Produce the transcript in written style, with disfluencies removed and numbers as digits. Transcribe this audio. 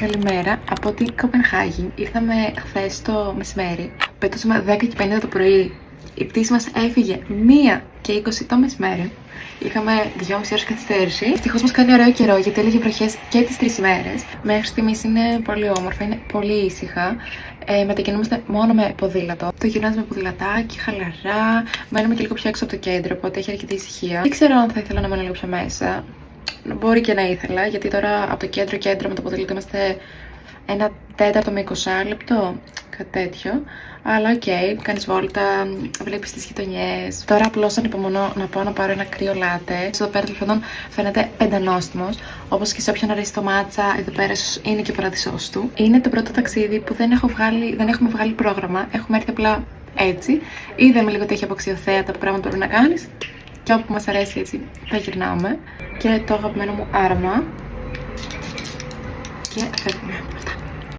Καλημέρα από την Κοπενχάγη. Ήρθαμε χθες το μεσημέρι. Πετούσαμε 10:50 το πρωί. Η πτήση μας έφυγε 1:20 το μεσημέρι. Είχαμε 2,5 ώρες καθυστέρηση. Ευτυχώς μας κάνει ωραίο καιρό γιατί έλεγε βροχές και τις 3 ημέρες. Μέχρι στιγμής είναι πολύ όμορφα, είναι πολύ ήσυχα. Μετακινούμαστε μόνο με ποδήλατο. Το γυρνάζουμε με ποδηλατάκι, χαλαρά. Μένουμε και λίγο πιο έξω από το κέντρο, οπότε έχει αρκετή ησυχία. Δεν ξέρω αν θα ήθελα να μένω λίγο πιο μέσα. Μπορεί και να ήθελα, γιατί τώρα από το κέντρο με το ποδήλατο είμαστε 1/4 με 20 λεπτό, κάτι τέτοιο. Αλλά οκ, κάνεις βόλτα, βλέπεις τις γειτονιές. Τώρα απλώς ανυπομονώ να πάω να πάρω ένα κρύο λάτε. Εδώ πέρα τέλος φαίνεται πεντανόστιμος, όπως και σε όποιον αρέσει το μάτσα, εδώ πέρα είναι και ο παράδεισός του. Είναι το πρώτο ταξίδι που δεν έχουμε βγάλει πρόγραμμα, έχουμε έρθει απλά έτσι. Είδαμε λίγο τι έχει αποξιοθέατα τα πράγματα που πρέπει να κάνεις. Και όπου μας αρέσει έτσι θα γυρνάμε. Και το αγαπημένο μου άρωμα. Και φεύγουμε. Αυτά.